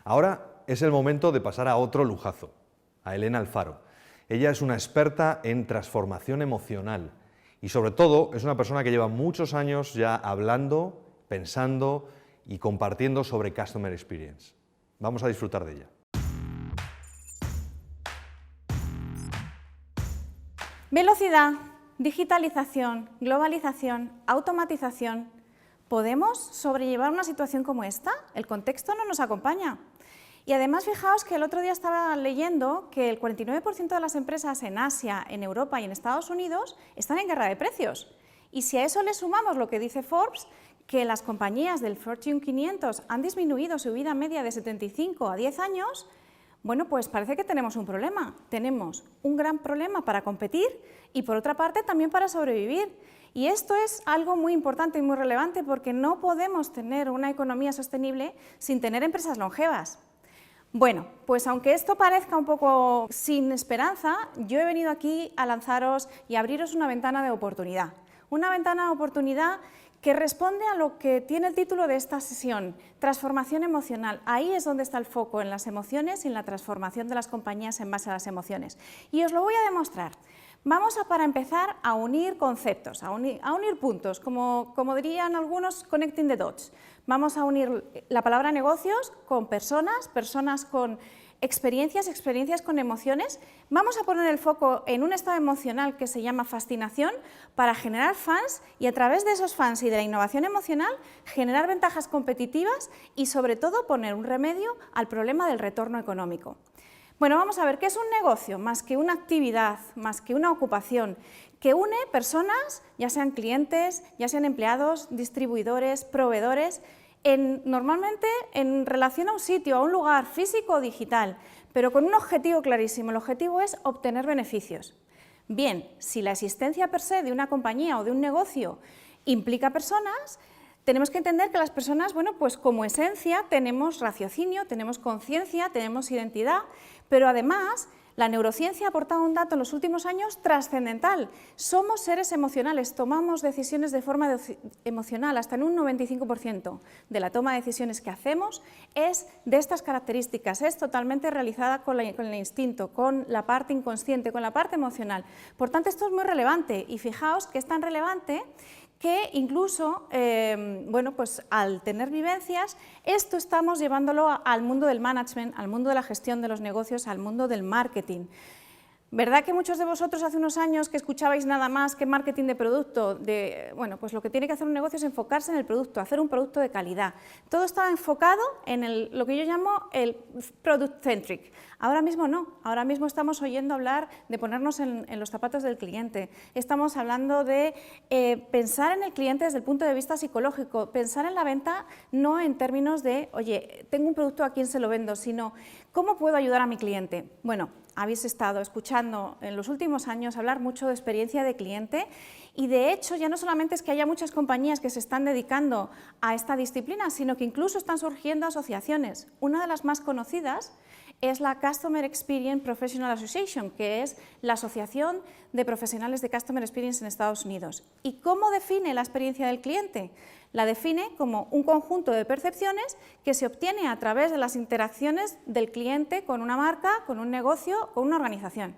Ahora es el momento de pasar a otro lujazo, a Elena Alfaro. Ella es una experta en transformación emocional y sobre todo es una persona que lleva muchos años ya hablando, pensando y compartiendo sobre Customer Experience. Vamos a disfrutar de ella. Velocidad, digitalización, globalización, automatización. ¿Podemos sobrellevar una situación como esta? El contexto no nos acompaña. Y además, fijaos que el otro día estaba leyendo que el 49% de las empresas en Asia, en Europa y en Estados Unidos están en guerra de precios. Y si a eso le sumamos lo que dice Forbes, que las compañías del Fortune 500 han disminuido su vida media de 75 a 10 años, bueno, pues parece que tenemos un problema. Tenemos un gran problema para competir y, por otra parte, también para sobrevivir. Y esto es algo muy importante y muy relevante porque no podemos tener una economía sostenible sin tener empresas longevas. Bueno, pues aunque esto parezca un poco sin esperanza, yo he venido aquí a lanzaros y a abriros una ventana de oportunidad. Una ventana de oportunidad que responde a lo que tiene el título de esta sesión, transformación emocional. Ahí es donde está el foco, en las emociones y en la transformación de las compañías en base a las emociones. Y os lo voy a demostrar. Vamos para empezar a unir conceptos, a unir puntos, como dirían algunos, connecting the dots. Vamos a unir la palabra negocios con personas, personas con experiencias con emociones. Vamos a poner el foco en un estado emocional que se llama fascinación para generar fans y a través de esos fans y de la innovación emocional generar ventajas competitivas y sobre todo poner un remedio al problema del retorno económico. Bueno, vamos a ver, ¿qué es un negocio? Más que una actividad, más que una ocupación, que une personas, ya sean clientes, ya sean empleados, distribuidores, proveedores, normalmente en relación a un sitio, a un lugar físico o digital, pero con un objetivo clarísimo. El objetivo es obtener beneficios. Bien, si la existencia per se de una compañía o de un negocio implica personas, tenemos que entender que las personas, bueno, pues como esencia tenemos raciocinio, tenemos conciencia, tenemos identidad, pero además la neurociencia ha aportado un dato en los últimos años trascendental. Somos seres emocionales, tomamos decisiones de forma emocional, hasta en un 95% de la toma de decisiones que hacemos es de estas características, es totalmente realizada con el instinto, con la parte inconsciente, con la parte emocional. Por tanto, esto es muy relevante y fijaos que es tan relevante que incluso, bueno, pues al tener vivencias, esto estamos llevándolo al mundo del management, al mundo de la gestión de los negocios, al mundo del marketing. ¿Verdad que muchos de vosotros hace unos años que escuchabais nada más que marketing de producto? Bueno, pues lo que tiene que hacer un negocio es enfocarse en el producto, hacer un producto de calidad. Todo estaba enfocado en lo que yo llamo el product centric. Ahora mismo no, ahora mismo estamos oyendo hablar de ponernos en los zapatos del cliente. Estamos hablando de pensar en el cliente desde el punto de vista psicológico, pensar en la venta no en términos de, oye, tengo un producto, ¿a quién se lo vendo?, sino ¿cómo puedo ayudar a mi cliente? Bueno, habéis estado escuchando en los últimos años hablar mucho de experiencia de cliente y de hecho ya no solamente es que haya muchas compañías que se están dedicando a esta disciplina, sino que incluso están surgiendo asociaciones. Una de las más conocidas es la Customer Experience Professional Association, que es la asociación de profesionales de Customer Experience en Estados Unidos. ¿Y cómo define la experiencia del cliente? La define como un conjunto de percepciones que se obtiene a través de las interacciones del cliente con una marca, con un negocio, con una organización.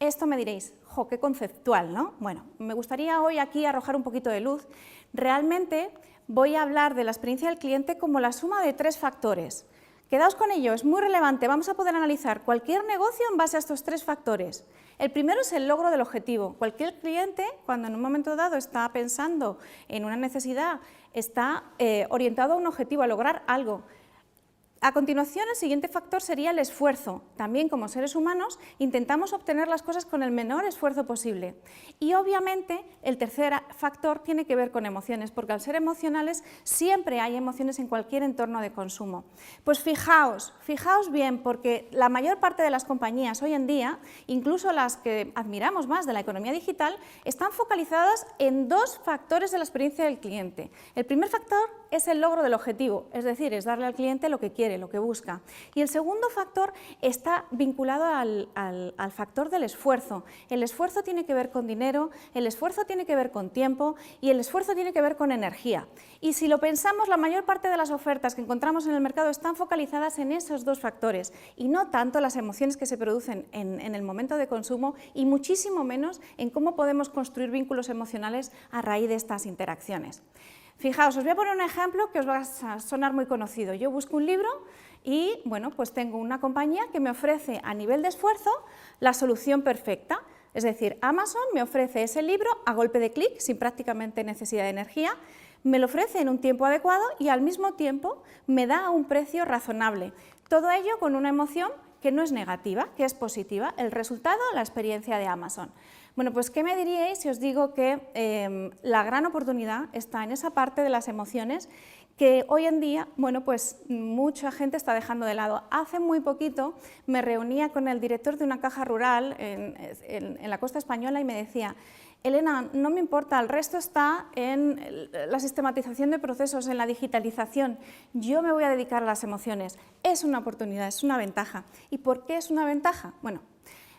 Esto me diréis, jo, qué conceptual, ¿no? Bueno, me gustaría hoy aquí arrojar un poquito de luz. Realmente voy a hablar de la experiencia del cliente como la suma de 3 factores. Quedaos con ello, es muy relevante, vamos a poder analizar cualquier negocio en base a estos 3 factores. El primero es el logro del objetivo. Cualquier cliente, cuando en un momento dado está pensando en una necesidad, está orientado a un objetivo, a lograr algo. A continuación, el siguiente factor sería el esfuerzo. También, como seres humanos, intentamos obtener las cosas con el menor esfuerzo posible. Y, obviamente, el tercer factor tiene que ver con emociones, porque al ser emocionales siempre hay emociones en cualquier entorno de consumo. Pues fijaos bien, porque la mayor parte de las compañías hoy en día, incluso las que admiramos más de la economía digital, están focalizadas en 2 factores de la experiencia del cliente. El primer factor es el logro del objetivo, es decir, es darle al cliente lo que quiere quiere, lo que busca. Y el segundo factor está vinculado al factor del esfuerzo. El esfuerzo tiene que ver con dinero, el esfuerzo tiene que ver con tiempo y el esfuerzo tiene que ver con energía. Y si lo pensamos, la mayor parte de las ofertas que encontramos en el mercado están focalizadas en esos dos factores y no tanto las emociones que se producen en el momento de consumo y muchísimo menos en cómo podemos construir vínculos emocionales a raíz de estas interacciones. Fijaos, os voy a poner un ejemplo que os va a sonar muy conocido. Yo busco un libro y bueno, pues tengo una compañía que me ofrece a nivel de esfuerzo la solución perfecta. Es decir, Amazon me ofrece ese libro a golpe de clic, sin prácticamente necesidad de energía, me lo ofrece en un tiempo adecuado y al mismo tiempo me da a un precio razonable. Todo ello con una emoción que no es negativa, que es positiva, el resultado, la experiencia de Amazon. Bueno, pues ¿qué me diríais si os digo que la gran oportunidad está en esa parte de las emociones que hoy en día, bueno, pues mucha gente está dejando de lado? Hace muy poquito me reunía con el director de una caja rural en la costa española y me decía: Elena, no me importa, el resto está en la sistematización de procesos, en la digitalización. Yo me voy a dedicar a las emociones. Es una oportunidad, es una ventaja. ¿Y por qué es una ventaja? Bueno,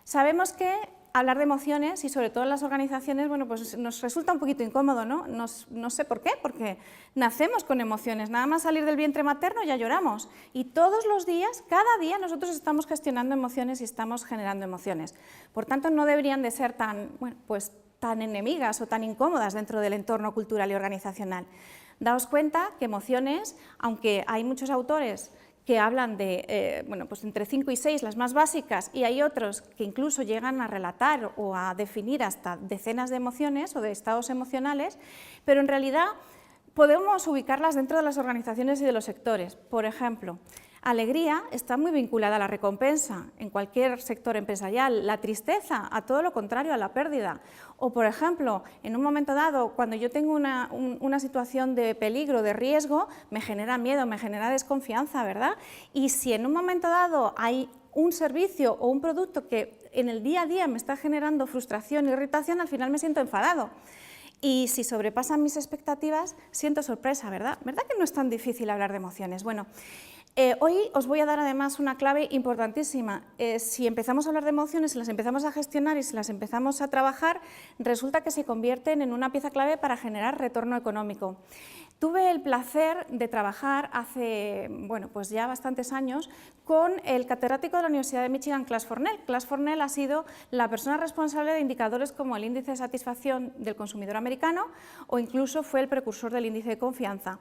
sabemos que hablar de emociones y sobre todo en las organizaciones, bueno, pues nos resulta un poquito incómodo, ¿no? No sé por qué, porque nacemos con emociones, nada más salir del vientre materno ya lloramos y todos los días, cada día nosotros estamos gestionando emociones y estamos generando emociones. Por tanto, no deberían de ser tan, bueno, pues tan enemigas o tan incómodas dentro del entorno cultural y organizacional. Daos cuenta que emociones, aunque hay muchos autores que hablan de, bueno, pues entre 5 y 6 las más básicas y hay otros que incluso llegan a relatar o a definir hasta decenas de emociones o de estados emocionales, pero en realidad podemos ubicarlas dentro de las organizaciones y de los sectores. Por ejemplo, alegría está muy vinculada a la recompensa en cualquier sector empresarial, la tristeza a todo lo contrario, a la pérdida. O, por ejemplo, en un momento dado, cuando yo tengo una situación de peligro, de riesgo, me genera miedo, me genera desconfianza, ¿verdad? Y si en un momento dado hay un servicio o un producto que en el día a día me está generando frustración e irritación, al final me siento enfadado. Y si sobrepasan mis expectativas, siento sorpresa, ¿verdad? ¿Verdad que no es tan difícil hablar de emociones? Bueno, hoy os voy a dar además una clave importantísima. Si empezamos a hablar de emociones, si las empezamos a gestionar y si las empezamos a trabajar, resulta que se convierten en una pieza clave para generar retorno económico. Tuve el placer de trabajar hace, bueno, pues ya bastantes años con el catedrático de la Universidad de Michigan, Klaas Fornell. Klaas Fornell ha sido la persona responsable de indicadores como el índice de satisfacción del consumidor americano o incluso fue el precursor del índice de confianza.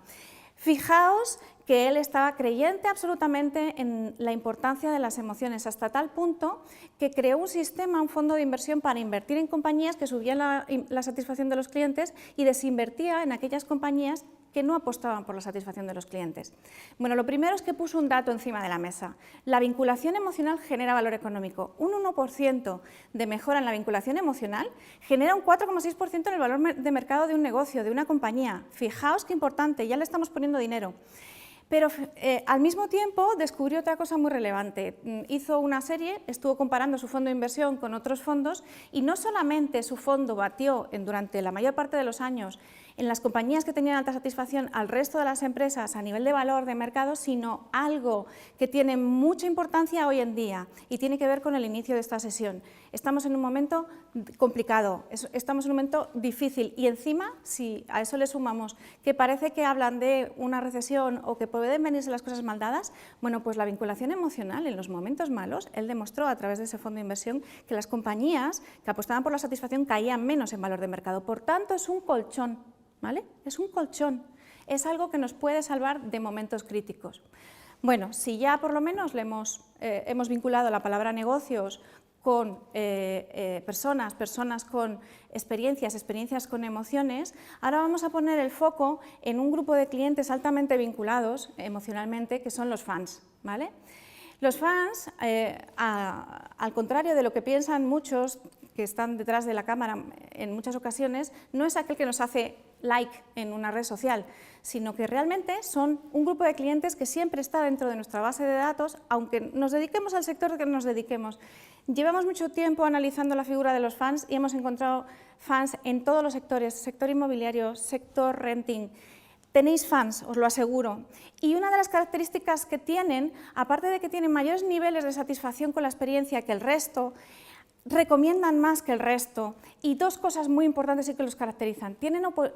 Fijaos que él estaba creyente absolutamente en la importancia de las emociones, hasta tal punto que creó un sistema, un fondo de inversión para invertir en compañías que subían la satisfacción de los clientes y desinvertía en aquellas compañías que no apostaban por la satisfacción de los clientes. Bueno, lo primero es que puso un dato encima de la mesa. La vinculación emocional genera valor económico. Un 1% de mejora en la vinculación emocional genera un 4,6% en el valor de mercado de un negocio, de una compañía. Fijaos qué importante, ya le estamos poniendo dinero. Pero al mismo tiempo descubrió otra cosa muy relevante. Hizo una serie, estuvo comparando su fondo de inversión con otros fondos y no solamente su fondo batió durante la mayor parte de los años en las compañías que tenían alta satisfacción al resto de las empresas a nivel de valor de mercado, sino algo que tiene mucha importancia hoy en día y tiene que ver con el inicio de esta sesión. Estamos en un momento complicado, estamos en un momento difícil y encima, si a eso le sumamos que parece que hablan de una recesión o que pueden venirse las cosas mal dadas, bueno, pues la vinculación emocional en los momentos malos, él demostró a través de ese fondo de inversión que las compañías que apostaban por la satisfacción caían menos en valor de mercado. Por tanto, es un colchón, ¿vale? Es un colchón, es algo que nos puede salvar de momentos críticos. Bueno, si ya por lo menos le hemos vinculado la palabra negocios con personas con experiencias con emociones, ahora vamos a poner el foco en un grupo de clientes altamente vinculados emocionalmente, que son los fans, ¿vale? Los fans, al contrario de lo que piensan muchos que están detrás de la cámara en muchas ocasiones, no es aquel que nos hace like en una red social, sino que realmente son un grupo de clientes que siempre está dentro de nuestra base de datos, aunque nos dediquemos al sector que nos dediquemos. Llevamos mucho tiempo analizando la figura de los fans y hemos encontrado fans en todos los sectores, sector inmobiliario, sector renting. Tenéis fans, os lo aseguro. Y una de las características que tienen, aparte de que tienen mayores niveles de satisfacción con la experiencia que el resto, recomiendan más que el resto, y dos cosas muy importantes sí que los caracterizan: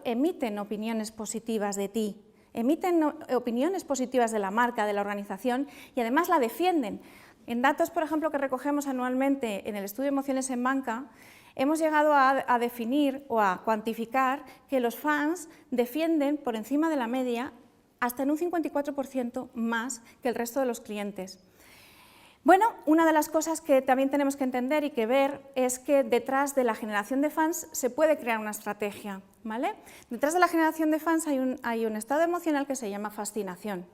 emiten opiniones positivas de ti, emiten opiniones positivas de la marca, de la organización, y además la defienden. En datos, por ejemplo, que recogemos anualmente en el estudio de emociones en banca, hemos llegado a definir o a cuantificar que los fans defienden por encima de la media hasta en un 54% más que el resto de los clientes. Bueno, una de las cosas que también tenemos que entender y que ver es que detrás de la generación de fans se puede crear una estrategia, ¿vale? Detrás de la generación de fans hay un estado emocional que se llama fascinación,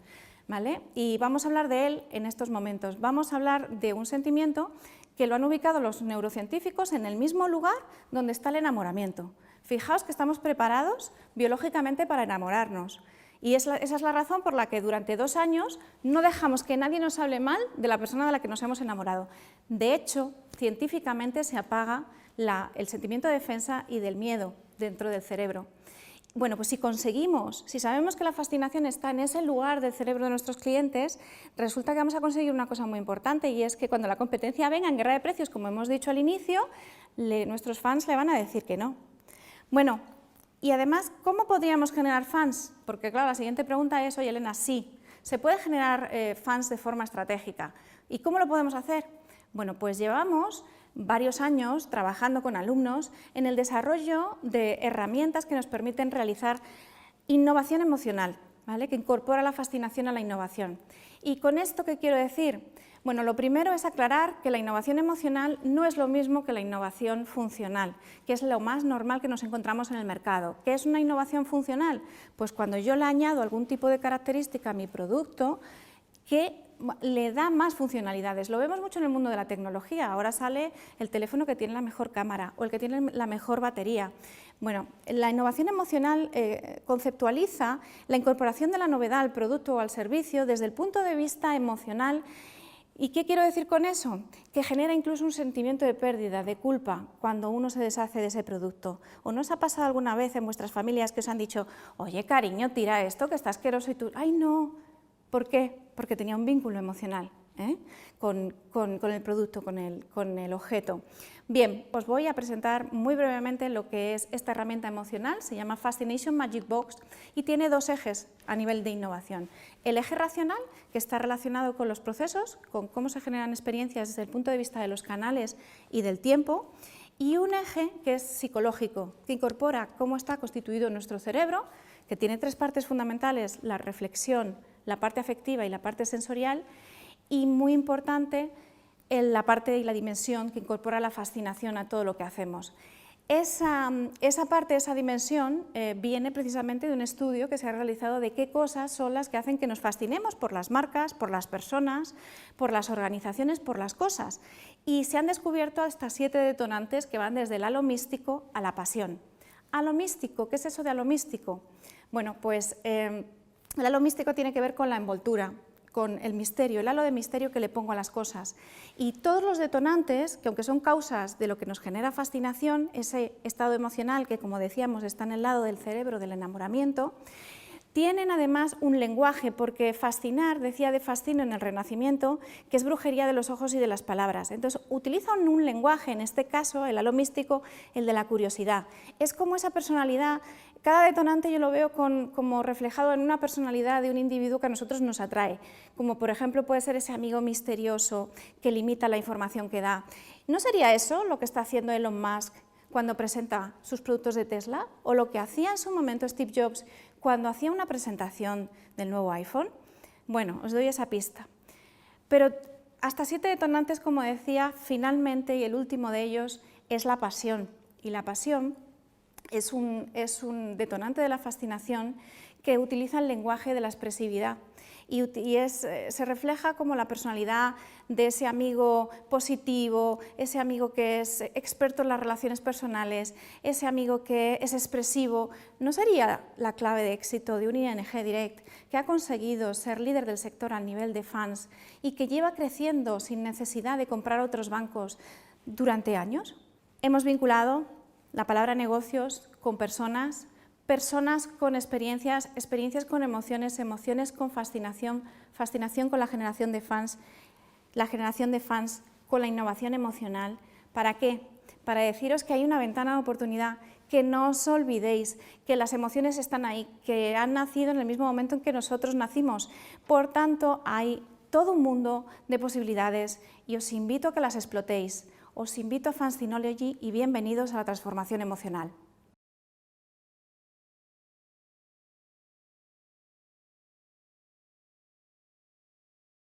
¿vale? Y vamos a hablar de él en estos momentos. Vamos a hablar de un sentimiento que lo han ubicado los neurocientíficos en el mismo lugar donde está el enamoramiento. Fijaos que estamos preparados biológicamente para enamorarnos. Y esa es la razón por la que durante 2 años no dejamos que nadie nos hable mal de la persona de la que nos hemos enamorado. De hecho, científicamente se apaga el sentimiento de defensa y del miedo dentro del cerebro. Bueno, pues si sabemos que la fascinación está en ese lugar del cerebro de nuestros clientes, resulta que vamos a conseguir una cosa muy importante, y es que cuando la competencia venga en guerra de precios, como hemos dicho al inicio, nuestros fans le van a decir que no. Bueno, y además, ¿cómo podríamos generar fans? Porque claro, la siguiente pregunta es: oye, Elena, sí, se puede generar fans de forma estratégica. ¿Y cómo lo podemos hacer? Bueno, pues llevamos varios años trabajando con alumnos en el desarrollo de herramientas que nos permiten realizar innovación emocional, ¿vale? Que incorpora la fascinación a la innovación. ¿Y con esto qué quiero decir? Bueno, lo primero es aclarar que la innovación emocional no es lo mismo que la innovación funcional, que es lo más normal que nos encontramos en el mercado. ¿Qué es una innovación funcional? Pues cuando yo le añado algún tipo de característica a mi producto que le da más funcionalidades. Lo vemos mucho en el mundo de la tecnología. Ahora sale el teléfono que tiene la mejor cámara o el que tiene la mejor batería. Bueno, la innovación emocional conceptualiza la incorporación de la novedad al producto o al servicio desde el punto de vista emocional. ¿Y qué quiero decir con eso? Que genera incluso un sentimiento de pérdida, de culpa, cuando uno se deshace de ese producto. ¿O no os ha pasado alguna vez en vuestras familias que os han dicho: oye, cariño, tira esto, que está asqueroso, y tú, ¡ay, no! ¿Por qué? Porque tenía un vínculo emocional con el producto, con el objeto. Bien, os voy a presentar muy brevemente lo que es esta herramienta emocional. Se llama Fascination Magic Box y tiene 2 ejes a nivel de innovación. El eje racional, que está relacionado con los procesos, con cómo se generan experiencias desde el punto de vista de los canales y del tiempo, y un eje que es psicológico, que incorpora cómo está constituido nuestro cerebro, que tiene 3 partes fundamentales: la reflexión, la parte afectiva y la parte sensorial, y muy importante, la parte y la dimensión que incorpora la fascinación a todo lo que hacemos. Esa parte, esa dimensión, viene precisamente de un estudio que se ha realizado de qué cosas son las que hacen que nos fascinemos por las marcas, por las personas, por las organizaciones, por las cosas. Y se han descubierto hasta 7 detonantes que van desde el halo místico a la pasión. Halo místico, ¿qué es eso de halo místico? Bueno, pues el halo místico tiene que ver con la envoltura, con el misterio, el halo de misterio que le pongo a las cosas. Y todos los detonantes, que aunque son causas de lo que nos genera fascinación, ese estado emocional que, como decíamos, está en el lado del cerebro del enamoramiento, tienen además un lenguaje, porque fascinar, decía de Fascino en el Renacimiento, que es brujería de los ojos y de las palabras. Entonces utilizan un lenguaje, en este caso el halo místico, el de la curiosidad. Es como esa personalidad. Cada detonante yo lo veo como reflejado en una personalidad de un individuo que a nosotros nos atrae, como por ejemplo puede ser ese amigo misterioso que limita la información que da. ¿No sería eso lo que está haciendo Elon Musk cuando presenta sus productos de Tesla? ¿O lo que hacía en su momento Steve Jobs cuando hacía una presentación del nuevo iPhone? Bueno, os doy esa pista. Pero hasta 7 detonantes, como decía, finalmente, y el último de ellos, es la pasión. Y la pasión es un detonante de la fascinación que utiliza el lenguaje de la expresividad y se refleja como la personalidad de ese amigo positivo, ese amigo que es experto en las relaciones personales, ese amigo que es expresivo. ¿No sería la clave de éxito de un ING Direct que ha conseguido ser líder del sector al nivel de fans y que lleva creciendo sin necesidad de comprar otros bancos durante años? Hemos vinculado la palabra negocios con personas, personas con experiencias con emociones, emociones con fascinación, fascinación con la generación de fans con la innovación emocional. ¿Para qué? Para deciros que hay una ventana de oportunidad, que no os olvidéis, que las emociones están ahí, que han nacido en el mismo momento en que nosotros nacimos. Por tanto, hay todo un mundo de posibilidades y os invito a que las explotéis. Os invito a Fansinology y bienvenidos a la transformación emocional.